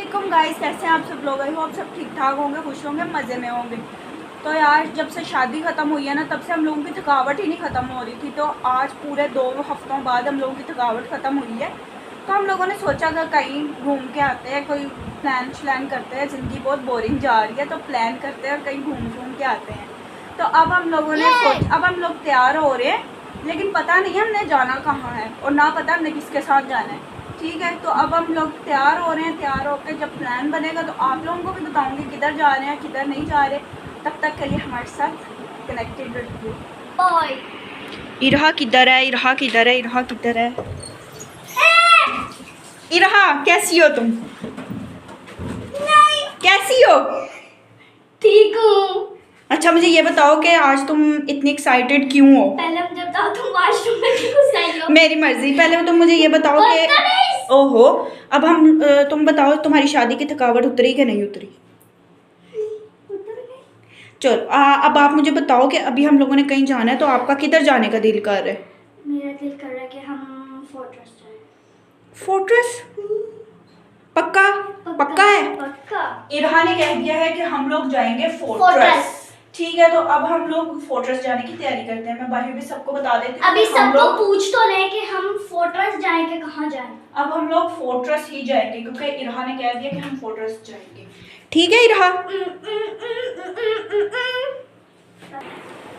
अस्सलामुअलैकुम गाइस, कैसे हैं आप सब लोग? आई होप सब ठीक ठाक होंगे, खुश होंगे, मज़े में होंगे। तो यार जब से शादी ख़त्म हुई है ना, तब से हम लोगों की थकावट ही नहीं ख़त्म हो रही थी। तो आज पूरे 2 हफ्तों बाद हम लोगों की थकावट ख़त्म हुई है। तो हम लोगों ने सोचा कि कहीं घूम के आते हैं, कोई प्लान श्लान करते हैं। ज़िंदगी बहुत बोरिंग जा रही है, तो प्लान करते हैं और कहीं घूम के आते हैं। तो अब हम लोगों ने अब हम लोग तैयार हो रहे हैं, लेकिन पता नहीं हमने जाना कहाँ है और ना पता हमने किसके साथ जाना है। ठीक है, तो अब हम लोग तैयार हो रहे हैं। तैयार होकर जब प्लान बनेगा तो आप लोगों को भी बताऊंगी किधर जा रहे हैं, किधर नहीं जा रहे। तब तक के लिए हमारे साथ कनेक्टेड रहिए। इरहा किधर है? इरहा किधर है? इरहा किधर है? इरहा कैसी हो तुम? कैसी हो? ठीक हूँ। अच्छा मुझे ये बताओ कि आज तुम इतनी एक्साइटेड क्यों हो? पहले मुझे बताओ तुम वॉशरूम में क्यों घुस हो? मेरी मर्जी। पहले तुम मुझे ये बताओ कि ओहो, अब हम तुम बताओ तुम्हारी शादी की थकावट उतरी कि नहीं उतरी? चलो अब आप मुझे बताओ कि अभी हम लोगों ने कहीं जाना है, तो आपका किधर जाने का दिल कर रहा है? मेरा दिल कर रहा है कि हम फोर्ट्रेस जाएं। फोर्ट्रेस? पक्का? पक्का है? पक्का। इरहा ने कह दिया है कि हम लोग जाएंगे फोर्ट्रेस। ठीक है, तो अब हम लोग फोर्ट्रेस जाने की तैयारी करते हैं। मैं बाहर भी सबको बता देती हूँ। अभी सबको पूछ तो ले कि हम फोर्ट्रेस जाएं कि कहाँ जाएं। अब हम लोग फोर्ट्रेस ही जाएंगे क्योंकि इरहा ने कह दिया कि हम फोर्ट्रेस जाएंगे। ठीक है इरहा?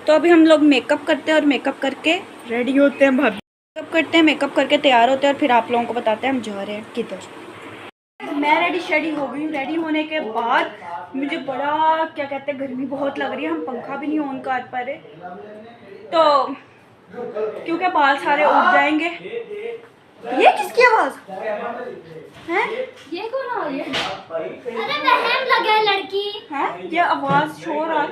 तो अभी हम लोग मेकअप करते हैं और मेकअप करके रेडी होते हैं। भाभी मेकअप करते हैं, मेकअप करके तैयार होते हैं और फिर आप लोगों को बताते हैं हम जा रहे हैं किधर। मैं रेडी शेडी हो गई हूँ। रेडी होने के बाद मुझे बड़ा क्या कहते हैं, गर्मी बहुत लग रही है। हम पंखा भी नहीं ऑन कर पा रहे, तो क्योंकि बाल सारे उड़ जाएंगे। ये किसकी आवाज़ है? ये कौन आ रही है? अरे बहन लगा है लड़की है, ये आवाज़ शोर आ रहा है।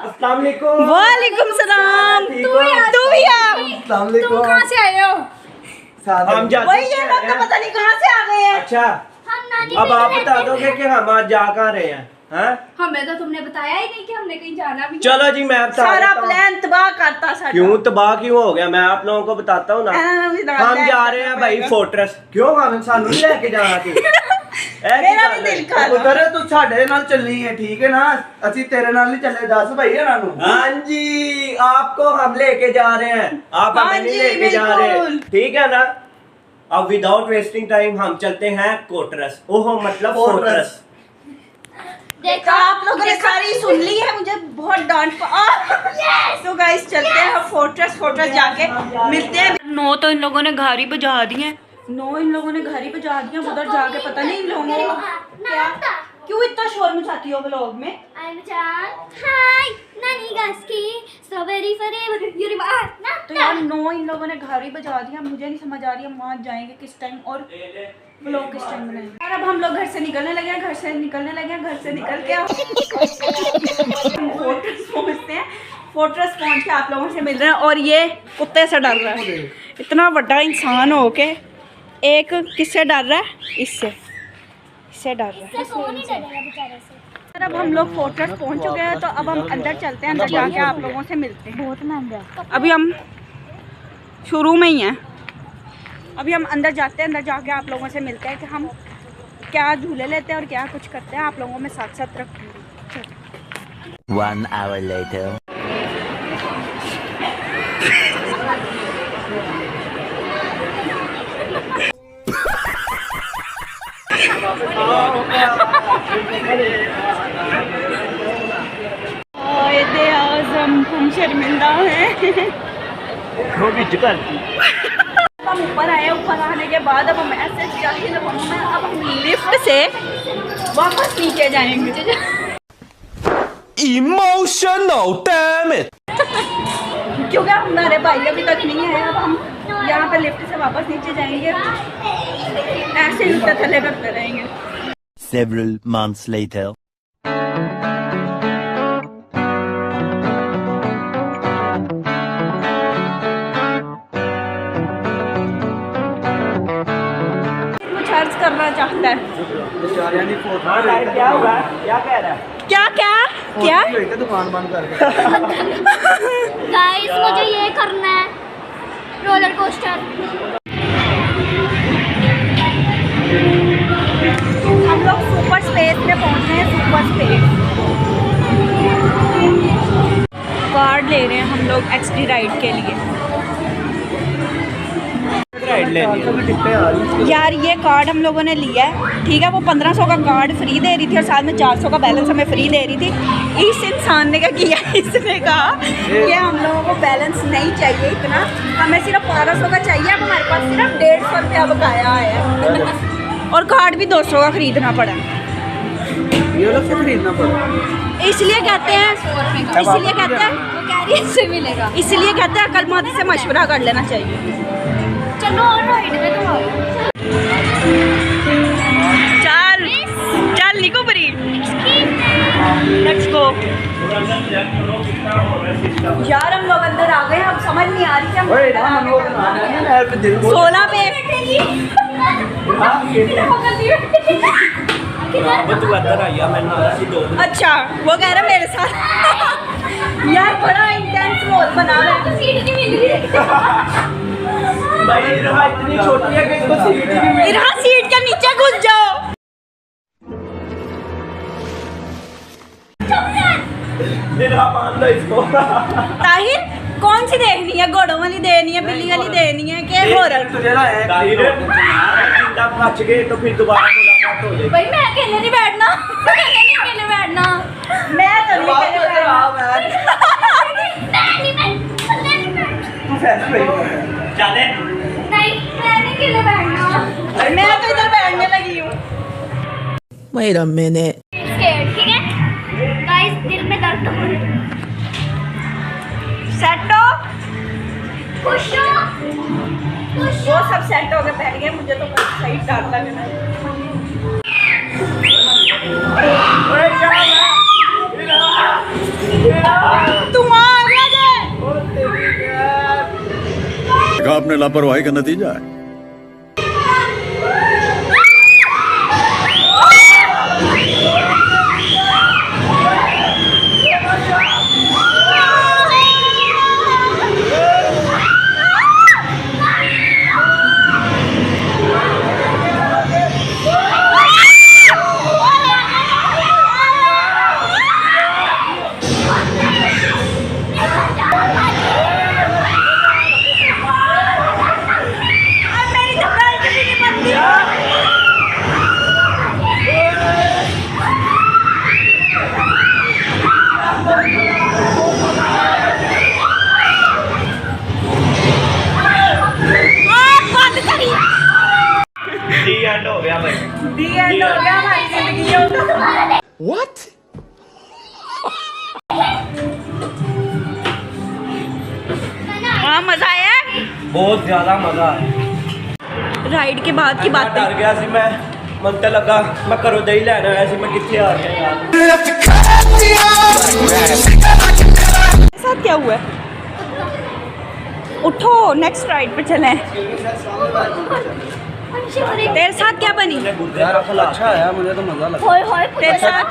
अस्सलाम वालेकुम। वालेकुम सलाम। तू भी आ। तुम कहाँ से आए हो? हम जाते वही ये लोग तो पता नहीं कहाँ से आ गए हैं। अच्छा, हम नानी अब के आप घर बता रहते दोगे हैं। कि हम आज जा कहाँ रहे हैं? हमें तो तुमने बताया ही नहीं कि हमने कहीं जाना भी। चलो जी, मैं बता सारा देता हूँ। प्लान तबाह करता सारा। क्यों तबाह क्यों हो गया? मैं आप लोगों को बताता हूँ ना। हम जा रहे हैं भाई फोर्ट्रेस। क्यों हम सानू नहीं लेके जाना तू? मेरा भी दिल कर रहा। ਉਧਰ ਤੂੰ ਸਾਡੇ ਨਾਲ ਚੱਲੀ ਹੈ, ਠੀਕ ਹੈ ਨਾ? ਅਸੀਂ ਤੇਰੇ ਨਾਲ ਨਹੀਂ ਚੱਲੇ, ਦੱਸ ਭਾਈ ਇਹਨਾਂ ਨੂੰ। हाँ जी, आपको हम लेके जा रहे हैं, आप हाँ हमें नहीं जी, लेके जा रहे, बिल्कुल। ठीक है ना? अब विदाउट वेस्टिंग टाइम हम चलते हैं कोटरस। ओहो मतलब फोर्ट्रेस। देखो आप लोगों ने सारी सुन ली है, मुझे बहुत डांट तो गाइस चलते हैं हम फोर्ट्रेस जाके मिलते हैं। 9 तो इन लोगों ने घारी बजा दी है। 9 इन लोगों ने घारी बजा दी है। उधर जाके पता नहीं इन लोगों को क्या, क्यों इतना शोर मचाती हो व्लॉग में? हाय नानी गास की स्ट्रॉबेरी फॉरएवर यूर ना। तो यार 9 इन लोगों ने घारी बजा दिया। मुझे नहीं समझ आ रही है वहाँ जाएंगे किस टाइम और व्लॉग किस टाइम बनाएंगे। यार अब हम लोग घर से निकलने लगे हैं, घर से निकल के फोर्ट्रेस पहुँचते हैं। फोर्ट्रेस पहुँच के आप लोगों से मिल रहे हैं। और ये कुत्ते से डर रहा है, इतना बड़ा इंसान हो के एक किससे डर रहा है? इससे डर रहा है। कौन ही डरेगा बेचारे से। अब हम लोग फोर्ट्रेस पहुंच चुके हैं, तो अब हम अंदर चलते हैं। अंदर जाके आप लोगों से मिलते हैं। बहुत महंगा। अभी हम शुरू में ही हैं। अभी हम अंदर जाते हैं, अंदर जाके आप लोगों से मिलते हैं कि हम क्या झूले लेते हैं और क्या कुछ करते हैं। आप लोगों में साथ साथ रखूँगी। 1 hour later. कायदे आज़म हम शर्मिंदा हैं। वो भी चुका। हम ऊपर आए, ऊपर आने के बाद अब हम ऐसे जाहिल अब हम लिफ्ट से वापस नीचे जाएंगे। Emotional, damn it! क्योंकि हमारे भाई अभी तक नहीं है। अब हम यहाँ पर लिफ्ट से वापस नीचे जाएंगे, ऐसे ही ऊपर थले करते रहेंगे। Several months later. चार्ज करना चाहता है। ਵਿਚਾਰਿਆਂ ਦੀ ਫੋਟੋ हाँ लाइट क्या हुआ? क्या कह रहा है? क्या क्या क्या? ਹੋਈ ਤੇ ਦੁਕਾਨ ਬੰਦ ਕਰ ਦੇ। गाइस मुझे ये करना है रोलर कोस्टर। ले रहे हैं हम लोग XD राइड के लिए। राइड लेनी है यार ये कार्ड हम लोगों ने लिया है, ठीक है। वो 1500 का कार्ड फ्री दे रही थी और साथ में 400 का बैलेंस हमें फ्री दे रही थी। इस इंसान ने क्या किया, इसने कहा कि हम लोगों को बैलेंस नहीं चाहिए इतना, हमें सिर्फ 1500 का चाहिए। अब हमारे पास सिर्फ 150 रुपया बकाया है और कार्ड भी 200 का खरीदना पड़ा। ये लोग से खरीदना पड़ा, इसलिए कहते हैं इससे मिलेगा। इसलिए कहते हैं अकलमंद से मशवरा कर लेना चाहिए। चलो और राइड में तो चल चल निको बरी, लेट्स गो। यार हम लोग अंदर आ गए, हम समझ नहीं आ रही कि हम ओए ना हम लोग आने हैं यार पे दिल को 16 पे। वो तू अंदर आया, मैं ना सी दो। अच्छा वो कह रहा मेरे साथ। यार बड़ा इंटेंस रोल बना रहा है। सीट नहीं मिल रही। भाई इरहा इतनी छोटी है कि इसको सीट ही नहीं मिल इरहा सीट के नीचे घुस जाओ। इरहा मान लो इसको। ताहिर कौन सी देखनी है, घोड़ों वाली देनी है, बिल्ली वाली देनी है कि हॉरर? तुझे ना है ताहिर जिंदा बच गए तो फिर दोबारा मुलाकात हो जाएगी। भाई मैं अकेले नहीं बैठना, अकेले नहीं बैठना। मैं तो नहीं बात कहने कर रहा वाला। मैं तू फैसला चले मैं नहीं अकेले बैठना। मैं तो इधर बैठने लगी हूँ। Wait a minute. स्केर्ड, ठीक है गाइस, दिल में दर्द हो रहा है। सेट हो, खुश हो, खुश वो सब सेट हो के बैठ गए, मुझे तो बस सही डर लग रहा है। तुम आ गए देखा आपने लापरवाही का नतीजा है। मेरी तो गाड़ी कभी नहीं बनती। बंद करी। दी एंड हो गया भाई। दी एंड हो गया हमारी जिंदगी का। What? हाँ मजा आया। बहुत ज्यादा मजा आया। राइड के बाद की बात डर गया सी मैं, मन तो लगा मैं करो दही लेना आया सी, मैं कितने आ गया यार। साथ क्या हुआ? उठो नेक्स्ट राइड पे चलें। तेरे साथ क्या बनी? यार अच्छा है, मुझे तो मजा लगा। होय होय तेरे साथ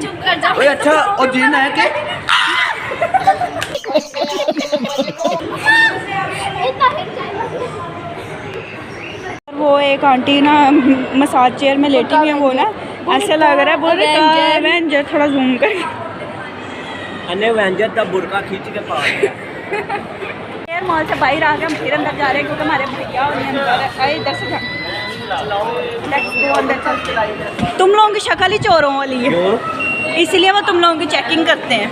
चुप कर जा। ओए अच्छा और जीन है कि वो एक आंटी ना मसाज चेयर में लेटी हुई है, वो ना ऐसे लग रहा है बोल रहे एवेंजर। थोड़ा जूम कर। अने वेंजर का बुरका खींच के पा गया। यार मॉल से बाहर आ गए, हम फिर अंदर जा रहे हैं क्योंकि हमारे भैया और ये अंदर है। इधर से जा, लेट्स गो अंदर चल। तुम लोगों की शक्ल ही चोरों वाली है, इसलिए वो तुम लोगों की चेकिंग करते हैं।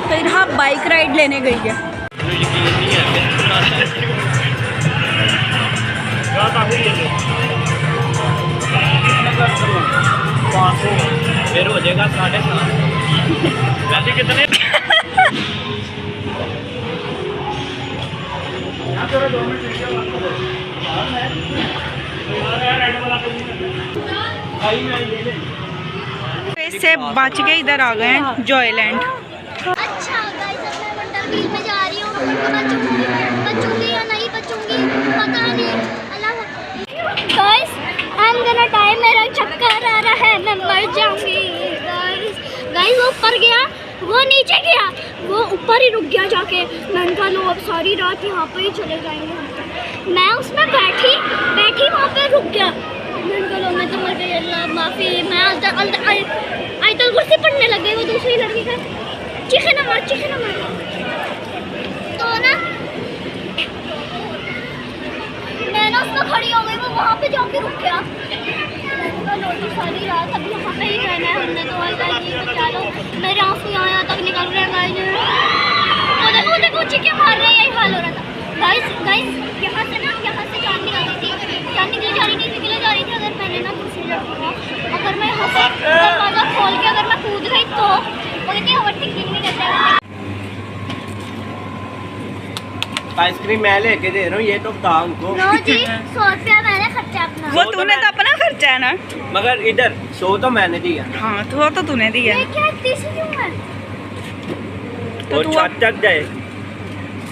तो यहाँ बाइक राइड लेने गई है। फिर हो जाएगा 7.5। वैसे कितने? इससे बच के इधर आ गए हैं जॉयलैंड। अच्छा गाइस, अब मैं वंडर व्हील में जा रही हूँ। बचूंगी या नहीं बचूंगी पता नहीं। Guys I am gonna die, मेरा चक्कर आ रहा है, मैं मर जाऊंगी। गाइस वो ऊपर गया, वो नीचे गया, वो ऊपर ही रुक गया जाके। मैंने कहा लो अब सारी रात यहाँ पे ही चले जाएंगे। मैं उसमें बैठी वहाँ पे रुक गया। मैं तो मर गई, अल्लाह माफी। मैं आयतुल कुर्सी पढ़ने लग गई, वो दूसरी लड़की का चीखे ना मार तो ना मैं ना उसमें खड़ी हो गई, वो वहाँ पे जाके रुक गया। लोटी सारी रात अब यहाँ पे ही रहना है हमने तो। अल्लाह जी बचा लो, मेरे आंसू यहाँ तक निकल रहे हैं गाइस। वो देखो चीखे मार रहे हैं, यही हाल हो रहा था गाइस। यहाँ से जान निकल रही थी, जान निकली जा रही थी। अगर मैंने ना दूसरी लड़की को, अगर मैं यहाँ से दरवाजा खोल के अगर मैं कूद गई तो वो इतनी ओवरथिंकिंग नहीं करता है। आइसक्रीम मैं लेके दे रहा हूँ, ये तो बता उनको। नो जी, 100 रुपया मैंने खर्चा अपना। वो तूने तो अपना खर्चा है ना। मगर इधर 100 तो मैंने दिया। हाँ तो तूने दिया। ये क्या इतनी सी क्यों है? तो वो तू छत तक जाए।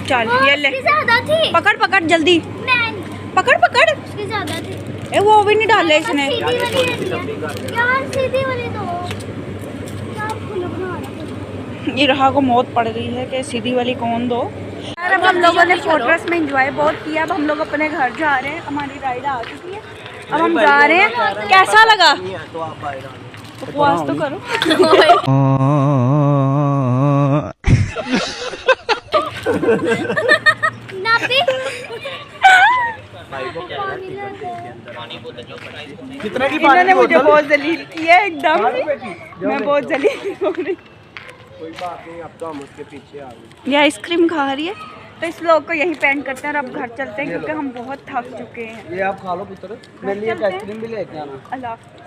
चल वो ये ले, उसकी ज्यादा थी। पकड़ जल्दी, मैं पकड़। उसकी ज्यादा थी। ए वो भी नहीं डाले इसने। सीधी वाली रहती है। यार सीधी वाली तो क्या फूल बना रहा है। ये रहा को मौत पड़ गई है कि सीधी वाली कौन दो। यार अब हम लोगों ने फोर्ट्रेस में एंजॉय बहुत किया। अब हम लोग अपने घर जा रहे हैं, हमारी राइड आ चुकी है, अब हम जा रहे हैं। कैसा लगा? तो आप बाहर उपवास तो करो। नापी कितने की इन्होंने मुझे बहुत जलील किया एकदम। मैं बहुत जलील हो रही। कोई बात नहीं, अब तो हम उसके पीछे आ गए। ये आइसक्रीम खा रही है। तो इस व्लॉग को यहीं पेंड करते हैं और अब घर चलते हैं क्योंकि हम बहुत थक चुके हैं। ये आप खा लो पुत्र, मेरे लिए एक आइसक्रीम भी लेके आना। अल्लाह हाफ़िज़।